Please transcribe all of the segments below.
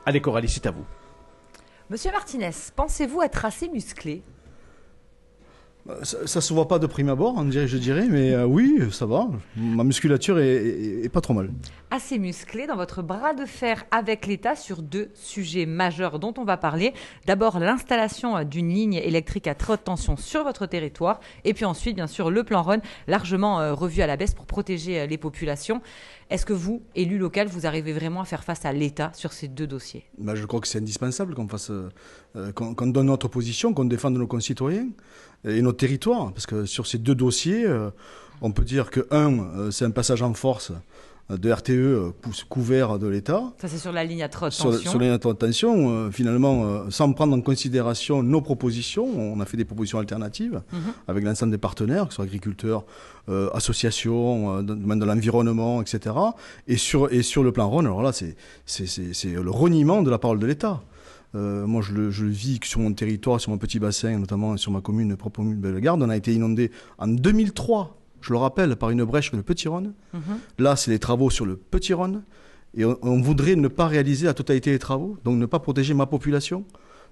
Allez Coralie, c'est à vous. Monsieur Martinez, pensez-vous être assez musclé? Ça se voit pas de prime abord, je dirais, mais oui, ça va. Ma musculature est pas trop mal. Assez musclé dans votre bras de fer avec l'État sur 2 sujets majeurs dont on va parler. D'abord, l'installation d'une ligne électrique à très haute tension sur votre territoire. Et puis ensuite, bien sûr, le plan Rhône, largement revu à la baisse pour protéger les populations. Est-ce que vous, élu local, vous arrivez vraiment à faire face à l'État sur ces 2 dossiers? Je crois que c'est indispensable qu'on donne notre position, qu'on défende nos concitoyens et nos territoires. Parce que sur ces 2 dossiers, on peut dire que c'est un passage en force de RTE couvert de l'État. Ça, c'est sur la ligne à très haute tension. Sur la ligne à très haute tension, finalement, sans prendre en considération nos propositions, on a fait des propositions alternatives avec l'ensemble des partenaires, que ce soit agriculteurs, associations, domaine de l'environnement, etc. Et sur le plan Rhône, alors là, c'est le reniement de la parole de l'État. Moi, je le vis sur mon territoire, sur mon petit bassin, notamment sur ma commune, propre commune de Bellegarde. On a été inondé en 2003. Je le rappelle, par une brèche sur le Petit Rhône. Là, c'est les travaux sur le Petit Rhône. Et on voudrait ne pas réaliser la totalité des travaux, donc ne pas protéger ma population.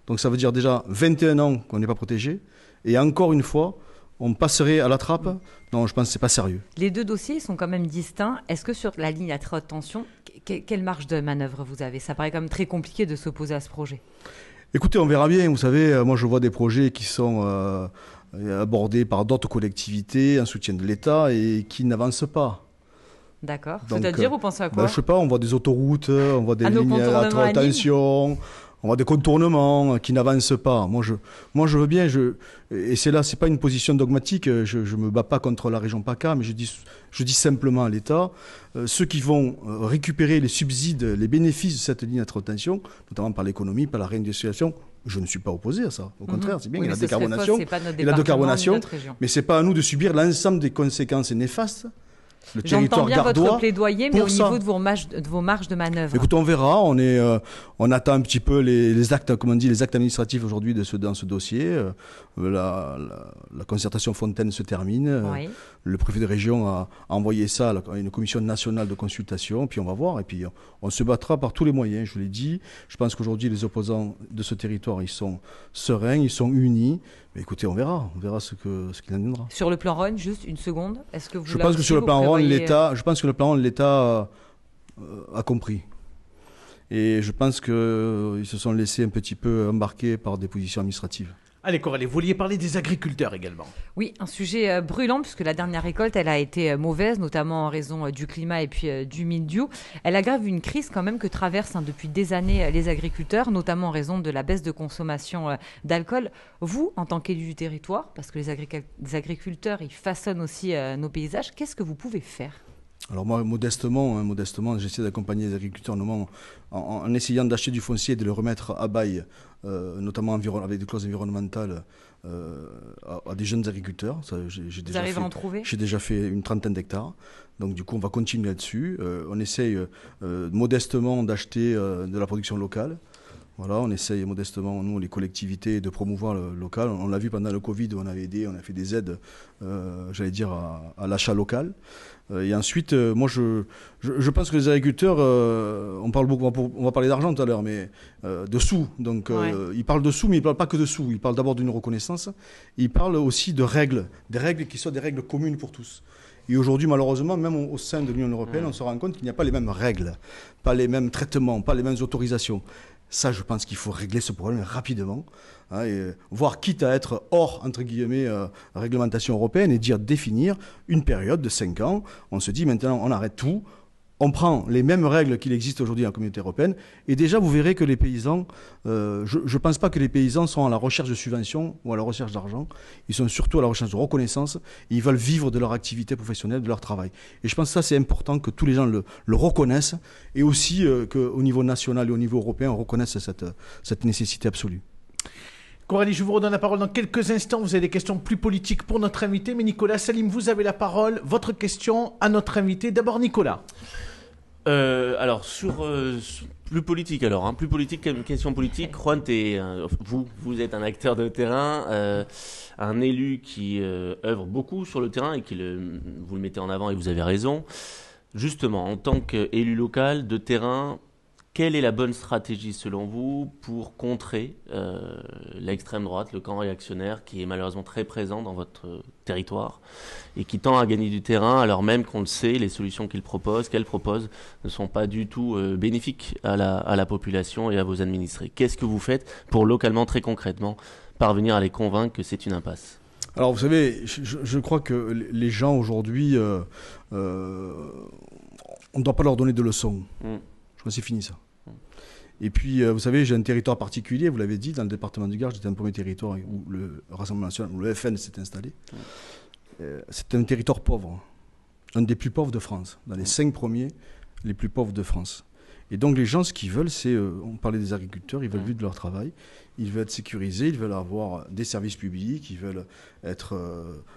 Donc ça veut dire déjà 21 ans qu'on n'est pas protégé. Et encore une fois, on passerait à la trappe. Non, je pense que ce n'est pas sérieux. Les 2 dossiers sont quand même distincts. Est-ce que sur la ligne à très haute tension, quelle marge de manœuvre vous avez? Ça paraît quand même très compliqué de s'opposer à ce projet. Écoutez, on verra bien. Vous savez, moi je vois des projets qui sont abordés par d'autres collectivités en soutien de l'État et qui n'avancent pas. D'accord. C'est-à-dire, vous pensez à quoi? Je ne sais pas, on voit des autoroutes, on voit des lignes à très haute tension, on voit des contournements qui n'avancent pas. Moi, je veux bien, et c'est pas une position dogmatique, je ne me bats pas contre la région PACA, mais je dis simplement à l'État, ceux qui vont récupérer les subsides, les bénéfices de cette ligne à très haute tension, notamment par l'économie, par la réindustrialisation, je ne suis pas opposé à ça. Au contraire, c'est bien, il y a la décarbonation, mais ce n'est pas à nous de subir l'ensemble des conséquences néfastes. J'entends bien votre plaidoyer, mais au niveau de vos marges de manœuvre. Écoute, on verra. On attend un petit peu les actes, comme on dit, les actes administratifs aujourd'hui dans ce dossier. La concertation Fontaine se termine. Oui. Le préfet de région a envoyé ça à une commission nationale de consultation. Puis on va voir. Et puis on se battra par tous les moyens. Je l'ai dit. Je pense qu'aujourd'hui, les opposants de ce territoire, ils sont sereins, ils sont unis. Mais écoutez, on verra ce qu'il en viendra. Sur le plan Rhône, juste une seconde, est-ce que je pense que sur le plan Rhône, l'État a compris. Et je pense qu'ils se sont laissés un petit peu embarquer par des positions administratives. Allez Coralie, vous vouliez parler des agriculteurs également. Oui, un sujet brûlant puisque la dernière récolte, elle a été mauvaise, notamment en raison du climat et puis du mildiou. Elle aggrave une crise quand même que traversent depuis des années les agriculteurs, notamment en raison de la baisse de consommation d'alcool. Vous, en tant qu'élu du territoire, parce que les agriculteurs, ils façonnent aussi nos paysages, qu'est-ce que vous pouvez faire ? Alors moi, modestement, j'essaie d'accompagner les agriculteurs en essayant d'acheter du foncier et de le remettre à bail, notamment avec des clauses environnementales à des jeunes agriculteurs. Vous arrivez à en trouver ? J'ai déjà fait une 30aine d'hectares. Donc du coup, on va continuer là-dessus. On essaye modestement d'acheter de la production locale. Voilà, on essaye modestement, nous, les collectivités, de promouvoir le local. On l'a vu pendant le Covid, on avait aidé, on a fait des aides, à l'achat local. Et ensuite, moi, je pense que les agriculteurs, on va parler d'argent tout à l'heure, mais de sous. Donc, ils parlent de sous, mais ils ne parlent pas que de sous. Ils parlent d'abord d'une reconnaissance. Ils parlent aussi de règles, des règles qui soient des règles communes pour tous. Et aujourd'hui, malheureusement, même au sein de l'Union européenne, on se rend compte qu'il n'y a pas les mêmes règles, pas les mêmes traitements, pas les mêmes autorisations. Ça, je pense qu'il faut régler ce problème rapidement, voire quitte à être hors, entre guillemets, réglementation européenne et définir une période de 5 ans. On se dit maintenant, on arrête tout, on prend les mêmes règles qu'il existe aujourd'hui dans la communauté européenne et déjà, vous verrez que les paysans, je ne pense pas que les paysans sont à la recherche de subventions ou à la recherche d'argent. Ils sont surtout à la recherche de reconnaissance et ils veulent vivre de leur activité professionnelle, de leur travail. Et je pense que ça, c'est important que tous les gens le reconnaissent et aussi qu'au niveau national et au niveau européen, on reconnaisse cette nécessité absolue. Coralie, je vous redonne la parole dans quelques instants. Vous avez des questions plus politiques pour notre invité. Mais Nicolas Salim, vous avez la parole. Votre question à notre invité. D'abord, Nicolas. Alors, plus politique, plus politique qu'une question politique. Juan, vous êtes un acteur de terrain, un élu qui œuvre beaucoup sur le terrain et vous le mettez en avant et vous avez raison. Justement, en tant qu'élu local de terrain, quelle est la bonne stratégie selon vous pour contrer l'extrême droite, le camp réactionnaire qui est malheureusement très présent dans votre territoire et qui tend à gagner du terrain alors même qu'on le sait, les solutions qu'elle propose ne sont pas du tout bénéfiques à la population et à vos administrés. Qu'est-ce que vous faites pour localement, très concrètement, parvenir à les convaincre que c'est une impasse ? Alors vous savez, je crois que les gens aujourd'hui, on ne doit pas leur donner de leçons. Je crois que c'est fini ça. Et puis, vous savez, j'ai un territoire particulier, vous l'avez dit, dans le département du Gard, j'étais un premier territoire où le Rassemblement national, où le FN s'est installé. C'est un territoire pauvre, un des plus pauvres de France, dans les 5 premiers, les plus pauvres de France. Et donc les gens, ce qu'ils veulent, c'est, on parlait des agriculteurs, ils veulent vivre de leur travail, ils veulent être sécurisés, ils veulent avoir des services publics, ils veulent être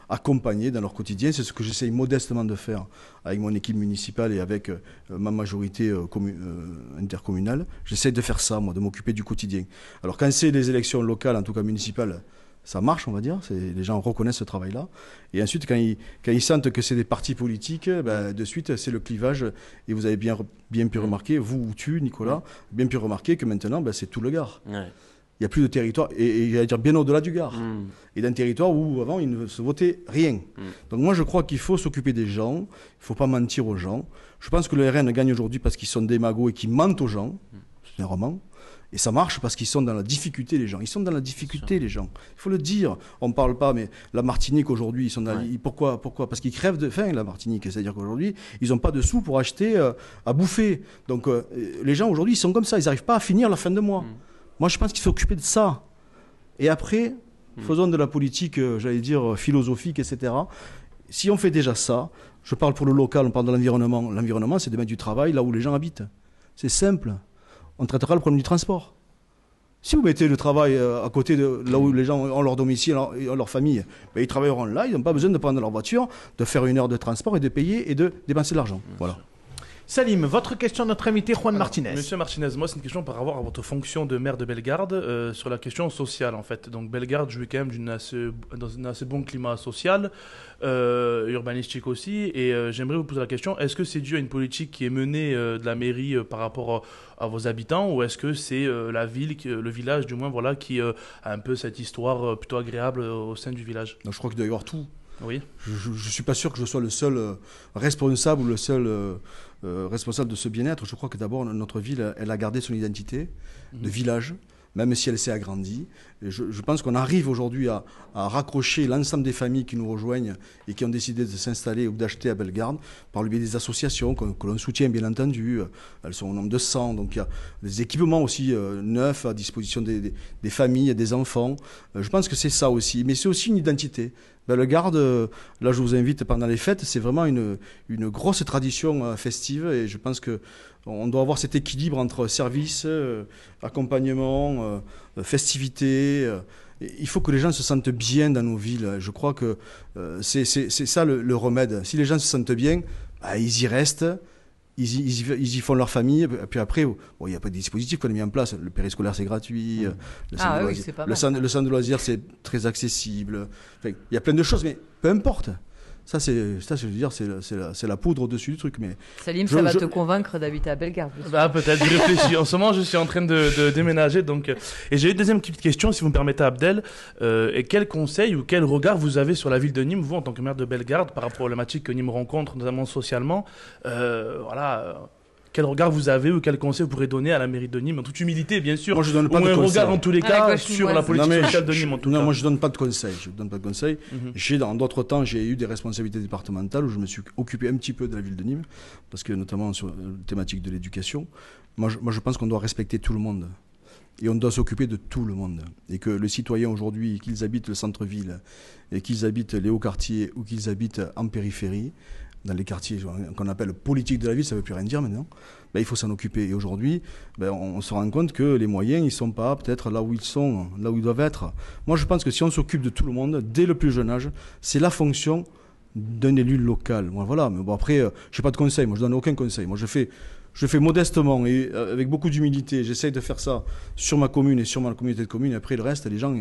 accompagnés dans leur quotidien. C'est ce que j'essaye modestement de faire avec mon équipe municipale et avec ma majorité intercommunale. J'essaye de faire ça, moi, de m'occuper du quotidien. Alors quand c'est les élections locales, en tout cas municipales, ça marche, on va dire, les gens reconnaissent ce travail-là. Et ensuite, quand ils sentent que c'est des partis politiques, de suite, c'est le clivage. Et vous avez bien pu remarquer, vous ou tu, Nicolas, bien pu remarquer que maintenant, c'est tout le Gard. Ouais. Il n'y a plus de territoire, et j'allais dire bien au-delà du Gard. Et d'un territoire où, avant, il ne se votait rien. Donc moi, je crois qu'il faut s'occuper des gens, il ne faut pas mentir aux gens. Je pense que le RN gagne aujourd'hui parce qu'ils sont démagos et qu'ils mentent aux gens. C'est un roman. Et ça marche parce qu'ils sont dans la difficulté, les gens. Ils sont dans la difficulté, les gens. Il faut le dire. On ne parle pas, mais la Martinique, aujourd'hui, ils sont dans... Pourquoi ? Parce qu'ils crèvent de faim, la Martinique. C'est-à-dire qu'aujourd'hui, ils n'ont pas de sous pour acheter à bouffer. Donc, les gens, aujourd'hui, ils sont comme ça. Ils n'arrivent pas à finir la fin de mois. Moi, je pense qu'il faut s'occuper de ça. Et après, faisons de la politique, j'allais dire, philosophique, etc. Si on fait déjà ça, je parle pour le local, on parle de l'environnement. L'environnement, c'est de mettre du travail là où les gens habitent. C'est simple. On traitera le problème du transport. Si vous mettez le travail à côté de là où les gens ont leur domicile et ont leur famille, ils travailleront là, ils n'ont pas besoin de prendre leur voiture, de faire 1 heure de transport et de payer et de dépenser de l'argent. Voilà. Salim, votre question à notre invité Juan Martinez. Monsieur Martinez, moi c'est une question par rapport à votre fonction de maire de Bellegarde sur la question sociale en fait. Donc Bellegarde jouit quand même dans un assez bon climat social, urbanistique aussi. Et j'aimerais vous poser la question, est-ce que c'est dû à une politique qui est menée de la mairie par rapport à vos habitants, ou est-ce que c'est la ville, le village du moins, voilà, qui a un peu cette histoire plutôt agréable au sein du village ? Donc, je crois qu'il doit y avoir tout. Oui. Je ne suis pas sûr que je sois le seul responsable ou le seul responsable de ce bien-être. Je crois que d'abord, notre ville, elle a gardé son identité de village, même si elle s'est agrandie. Et je pense qu'on arrive aujourd'hui à raccrocher l'ensemble des familles qui nous rejoignent et qui ont décidé de s'installer ou d'acheter à Bellegarde par le biais des associations que l'on soutient, bien entendu. Elles sont au nombre de 100. Donc il y a des équipements aussi neufs à disposition des familles, des enfants. Je pense que c'est ça aussi. Mais c'est aussi une identité. Bellegarde, là je vous invite pendant les fêtes, c'est vraiment une grosse tradition festive et je pense qu'on doit avoir cet équilibre entre service, accompagnement, festivité. Il faut que les gens se sentent bien dans nos villes. Je crois que c'est ça le remède. Si les gens se sentent bien, ils y restent. Ils y font leur famille, puis après, il y a pas de dispositif qu'on a mis en place. Le périscolaire, c'est gratuit. Le centre de loisirs, c'est très accessible. Enfin, il y a plein de choses, mais peu importe. Ça, je veux dire, c'est la poudre au-dessus du truc. Mais Salim, ça va te convaincre d'habiter à Bellegarde. Peut-être, je réfléchis. En ce moment, je suis en train de déménager. Donc, et j'ai une deuxième petite question, si vous me permettez, Abdel. Et quel conseil ou quel regard vous avez sur la ville de Nîmes, vous, en tant que maire de Bellegarde, par rapport aux problématiques que Nîmes rencontre, notamment socialement quel regard vous avez ou quel conseil vous pourrez donner à la mairie de Nîmes, en toute humilité, bien sûr. Moi, je donne pas de conseils. Ou un regard, en tous les cas, sur la politique sociale de Nîmes, en tout cas. Non, moi, je donne pas de conseils. Dans d'autres temps, j'ai eu des responsabilités départementales où je me suis occupé un petit peu de la ville de Nîmes, parce que notamment sur la thématique de l'éducation. Moi, je pense qu'on doit respecter tout le monde. Et on doit s'occuper de tout le monde. Et que les citoyens aujourd'hui, qu'ils habitent le centre-ville, et qu'ils habitent les hauts quartiers, ou qu'ils habitent en périphérie, dans les quartiers qu'on appelle politique de la ville, ça ne veut plus rien dire maintenant, il faut s'en occuper. Et aujourd'hui, on se rend compte que les moyens, ils ne sont pas peut-être là où ils sont, là où ils doivent être. Moi, je pense que si on s'occupe de tout le monde, dès le plus jeune âge, c'est la fonction d'un élu local. Moi, voilà. Mais bon, après, je n'ai pas de conseil. Moi, je ne donne aucun conseil. Moi, je fais je fais modestement et avec beaucoup d'humilité. J'essaye de faire ça sur ma commune et sur ma communauté de communes. Après, le reste, les gens...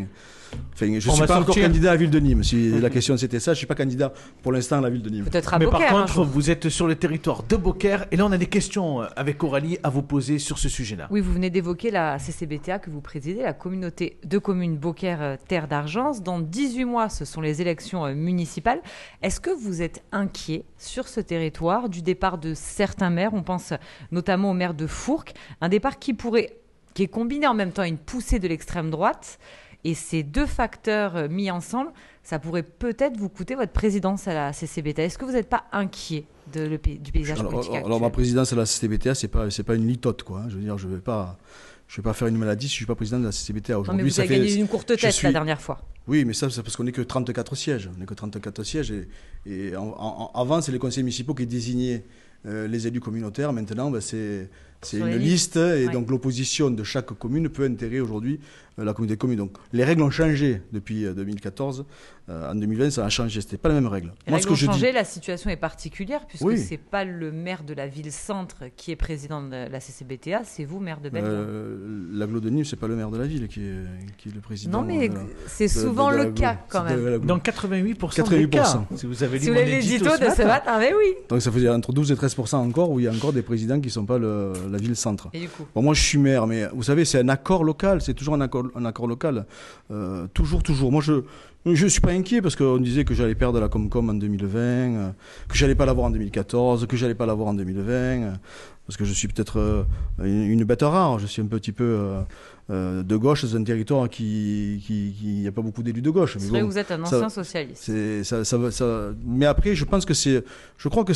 Enfin, je ne suis pas encore candidat à la ville de Nîmes. Si la question c'était ça, je ne suis pas candidat pour l'instant à la ville de Nîmes. Peut-être à Mais Beaucaire. par contre, vous êtes sur le territoire de Beaucaire et là on a des questions avec Aurélie à vous poser sur ce sujet-là. Oui, vous venez d'évoquer la CCBTA que vous présidez, la communauté de communes Beaucaire Terre d'Argence. Dans 18 mois, ce sont les élections municipales. Est-ce que vous êtes inquiet sur ce territoire du départ de certains maires? On pense notamment au maire de Fourques, un départ qui est combiné en même temps à une poussée de l'extrême droite. Et ces deux facteurs mis ensemble, ça pourrait peut-être vous coûter votre présidence à la CCBTA. Est-ce que vous n'êtes pas inquiet du paysage politique actuel? Alors ma présidence à la CCBTA, c'est pas une litote, quoi. Je veux dire, je vais pas faire une maladie si je suis pas président de la CCBTA Non, aujourd'hui. mais vous avez gagné une courte tête la dernière fois. Oui, mais ça, c'est parce qu'on n'est que 34 sièges. On n'est que 34 sièges. Et avant, c'est les conseils municipaux qui désignaient les élus communautaires. Maintenant, c'est une liste. Et donc, l'opposition de chaque commune peut intégrer aujourd'hui la communauté de communes. Donc, les règles ont changé depuis 2014. En 2020, ça a changé. Ce n'était pas les mêmes règles. Les règles ont changé. La situation est particulière puisque ce n'est pas le maire de la ville-centre qui est président de la CCBTA, c'est vous, maire de Bellegarde. L'agglo de Nîmes, ce n'est pas le maire de la ville qui est le président. Non, mais c'est souvent le cas quand même. Dans 88% des cas. Si vous avez lu l'édito de ce matin, mais oui. Donc ça faisait entre 12 et 13% encore, où il y a encore des présidents qui ne sont pas la ville-centre. Et du coup bon, moi, je suis maire, mais vous savez, c'est un accord local. C'est toujours un accord local. Toujours. Moi, je ne suis pas inquiet parce qu'on disait que j'allais perdre la Comcom en 2020, que j'allais pas l'avoir en 2014, que j'allais pas l'avoir en 2020, parce que je suis peut-être une bête rare. Je suis un petit peu de gauche dans un territoire qui n'y a pas beaucoup d'élus de gauche. C'est vrai que vous êtes un ancien socialiste. Mais après, je pense que je crois que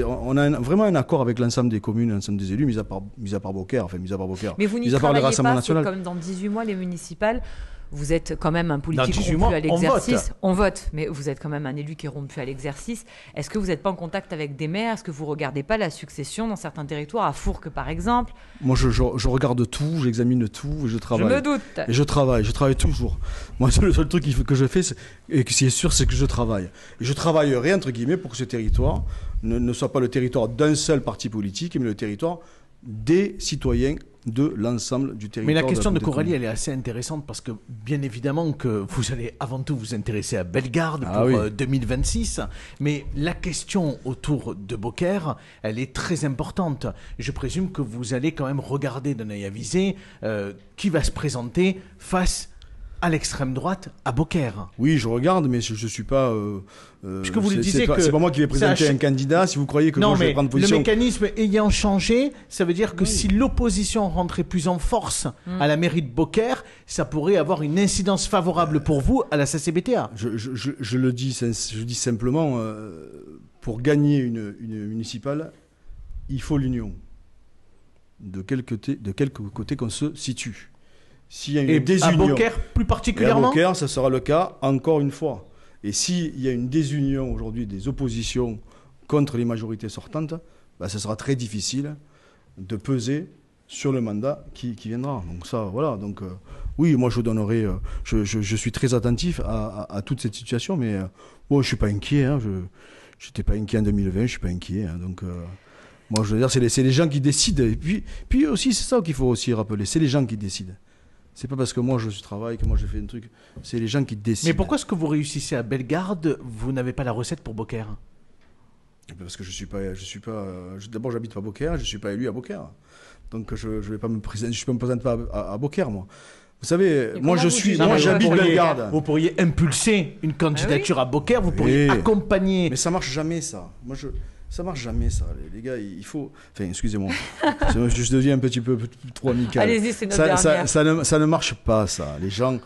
on a vraiment un accord avec l'ensemble des communes, l'ensemble des élus, mis à part Beaucaire. Mais vous n'y travaillez pas, c'est comme dans 18 mois les municipales. Vous êtes quand même un politique rompu à l'exercice. On vote, mais vous êtes quand même un élu qui est rompu à l'exercice. Est-ce que vous n'êtes pas en contact avec des maires? Est-ce que vous ne regardez pas la succession dans certains territoires, à Fourques par exemple? Moi, je regarde tout, j'examine tout, et je travaille. Je me doute. Et je travaille toujours. Moi, le seul truc que je fais, et que c'est sûr, c'est que je travaille. Et je travaillerai, entre guillemets, pour que ce territoire ne soit pas le territoire d'un seul parti politique, mais le territoire des citoyens de l'ensemble du territoire. Mais la question de Coralie, elle est assez intéressante parce que bien évidemment que vous allez avant tout vous intéresser à Bellegarde pour 2026, mais la question autour de Beaucaire, elle est très importante. Je présume que vous allez quand même regarder d'un œil avisé qui va se présenter face à l'extrême droite à Beaucaire. Oui, je regarde, mais je ne suis pas... Puisque vous le disiez que... C'est pas moi qui vais présenter un candidat, si vous croyez que moi je vais prendre position... Le mécanisme ayant changé, ça veut dire que si l'opposition rentrait plus en force à la mairie de Beaucaire, ça pourrait avoir une incidence favorable pour vous à la CCBTA. Je dis simplement, pour gagner une municipale, il faut l'union. De quel côté qu'on se situe. S'il y a une désunion, à Beaucaire plus particulièrement, à Beaucaire, ça sera le cas encore une fois. Et s'il y a une désunion aujourd'hui des oppositions contre les majorités sortantes, ça sera très difficile de peser sur le mandat qui viendra. Donc ça, voilà. Donc oui, moi je donnerai, je suis très attentif à toute cette situation, mais je ne suis pas inquiet. Je n'étais pas inquiet en 2020, je ne suis pas inquiet. Donc moi je veux dire, c'est les gens qui décident. Et puis aussi, c'est ça qu'il faut aussi rappeler, c'est les gens qui décident. C'est pas parce que moi je travaille, que moi j'ai fait un truc. C'est les gens qui décident. Mais pourquoi est-ce que vous réussissez à Bellegarde, vous n'avez pas la recette pour Beaucaire? Parce que je suis pas. D'abord, j'habite pas à Beaucaire, je suis pas élu à Beaucaire. Donc je vais pas me présenter. Je ne me présente pas à Beaucaire, moi. Vous savez, moi j'habite Bellegarde. Vous pourriez impulser une candidature à Beaucaire, vous pourriez accompagner. Mais ça marche jamais, ça. Ça marche jamais, ça. Les gars, il faut... Enfin, excusez-moi. Je deviens un petit peu trop amical. Allez-y, c'est notre dernière. Ça ne marche pas, ça. Les gens...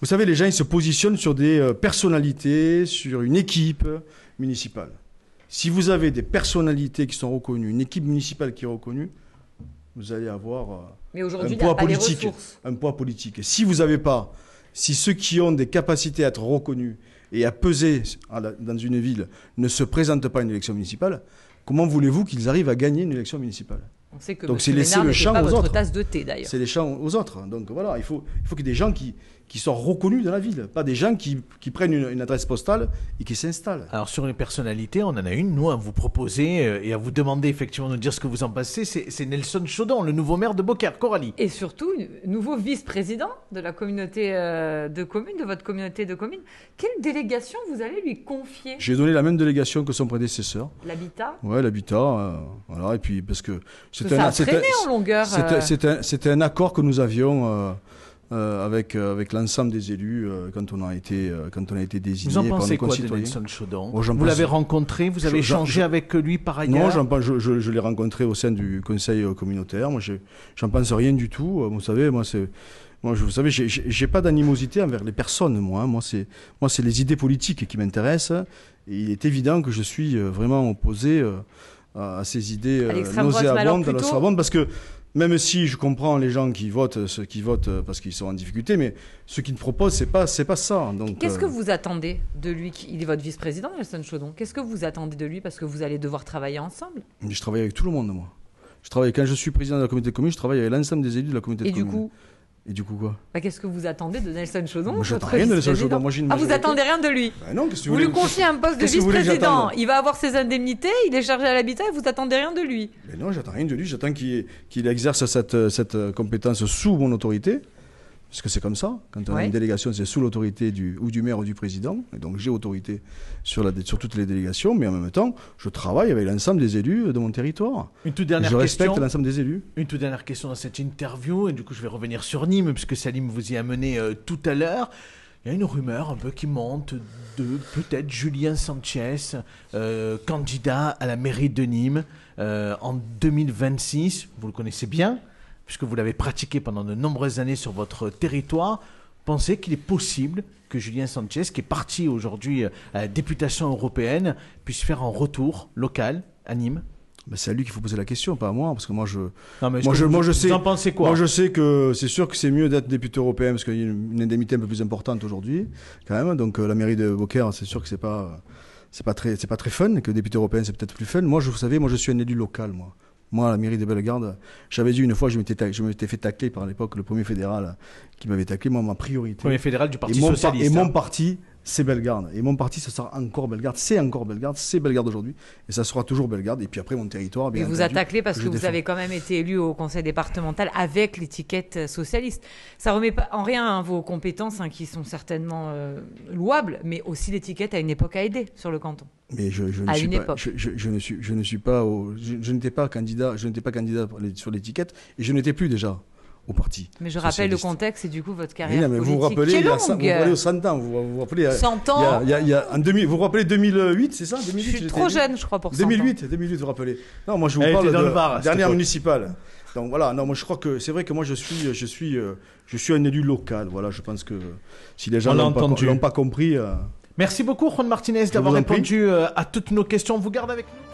Vous savez, les gens, ils se positionnent sur des personnalités, sur une équipe municipale. Si vous avez des personnalités qui sont reconnues, une équipe municipale qui est reconnue, vous allez avoir un poids politique. Et si vous n'avez pas... Si ceux qui ont des capacités à être reconnus et à peser dans une ville ne se présentent pas à une élection municipale, comment voulez-vous qu'ils arrivent à gagner une élection municipale? On sait que donc c'est M. laisser Ménard le n'était champ pas aux votre autres. tasse de thé, d'ailleurs. C'est les champs aux autres. Donc voilà, il faut qu'il y ait des gens qui sont reconnus dans la ville, pas des gens qui prennent une adresse postale et qui s'installent. Alors sur les personnalités, on en a une, nous, à vous proposer et à vous demander effectivement de nous dire ce que vous en pensez, c'est Nelson Chaudon, le nouveau maire de Beaucaire. Coralie. Et surtout, nouveau vice-président de la communauté de communes, de votre communauté de communes. Quelle délégation vous allez lui confier? J'ai donné la même délégation que son prédécesseur. L'habitat? Ouais, l'habitat, voilà, et puis parce que ça a traîné en longueur. C'était un accord que nous avions avec l'ensemble des élus quand on a été désigné. Vous en par nos pensez quoi de concitoyens. Nelson Chaudon? Moi, vous l'avez rencontré, vous avez échangé avec lui par ailleurs? Non, je l'ai rencontré au sein du conseil communautaire. Moi, j'en pense rien du tout. Vous savez, vous savez, j'ai pas d'animosité envers les personnes, moi. Hein. Moi, c'est les idées politiques qui m'intéressent. Et il est évident que je suis vraiment opposé à ces idées nauséabondes, parce que même si je comprends les gens ceux qui votent parce qu'ils sont en difficulté, mais ceux qui me proposent, c'est pas ça. Donc, qu'est-ce que vous attendez de lui? Il est votre vice-président, Nelson Chaudon. Qu'est-ce que vous attendez de lui? Parce que vous allez devoir travailler ensemble. Je travaille avec tout le monde, moi. Quand je suis président de la communauté de communes, je travaille avec l'ensemble des élus de la communauté de communes. Et du coup quoi? Qu'est-ce que vous attendez de Nelson Chaudon? Moi, j'attends rien de Nelson Chaudon. Vous attendez rien de lui? Non, qu'est-ce que vous lui confiez un poste de vice-président, il va avoir ses indemnités, il est chargé à l'habitat et vous attendez rien de lui? Mais non, j'attends rien de lui, j'attends qu'il exerce cette compétence sous mon autorité. Parce que c'est comme ça, quand on a une délégation, c'est sous l'autorité du maire ou du président. Et donc j'ai autorité sur toutes les délégations, mais en même temps, je travaille avec l'ensemble des élus de mon territoire. Une toute dernière je question. respecte l'ensemble des élus. Une toute dernière question dans cette interview, et du coup je vais revenir sur Nîmes, puisque Salim vous y a mené tout à l'heure. Il y a une rumeur un peu qui monte de peut-être Julien Sanchez, candidat à la mairie de Nîmes en 2026. Vous le connaissez bien, puisque vous l'avez pratiqué pendant de nombreuses années sur votre territoire. Pensez qu'il est possible que Julien Sanchez, qui est parti aujourd'hui à la députation européenne, puisse faire un retour local à Nîmes? C'est à lui qu'il faut poser la question, pas à moi, parce que moi je sais. Vous en pensez quoi? Moi je sais que c'est sûr que c'est mieux d'être député européen parce qu'il y a une indemnité un peu plus importante aujourd'hui, quand même. Donc la mairie de Beaucaire, c'est sûr que c'est pas très fun, que député européen c'est peut-être plus fun. Moi, vous savez, je suis un élu local, moi. Moi, à la mairie de Bellegarde, j'avais dit une fois, je m'étais fait tacler par l'époque, le premier fédéral qui m'avait taclé. Moi, ma priorité. Premier fédéral du Parti Socialiste. Et mon parti, c'est Bellegarde. Et mon parti, ça sera encore Bellegarde. C'est encore Bellegarde. C'est Bellegarde aujourd'hui. Et ça sera toujours Bellegarde. Et puis après, mon territoire. Et vous attaquez parce que vous avez quand même été élu au conseil départemental avec l'étiquette socialiste. Ça ne remet pas en rien vos compétences qui sont certainement louables, mais aussi l'étiquette à une époque a aidé sur le canton. Mais je n'étais pas candidat sur l'étiquette et je n'étais plus déjà au parti. Mais je rappelle le contexte et du coup votre carrière politique. Vous vous rappelez, au 100 ans, vous vous rappelez 100 ans. Vous vous rappelez 2008, c'est ça 2008, je suis trop jeune, je crois, pour 2008, 2008, vous vous rappelez? Non, moi je vous parle de la dernière municipale. Donc voilà, non, moi je crois que c'est vrai que moi je suis un élu local. Voilà, je pense que si les gens l'ont pas compris. Merci beaucoup, Juan Martinez, d'avoir répondu à toutes nos questions. On vous garde avec nous.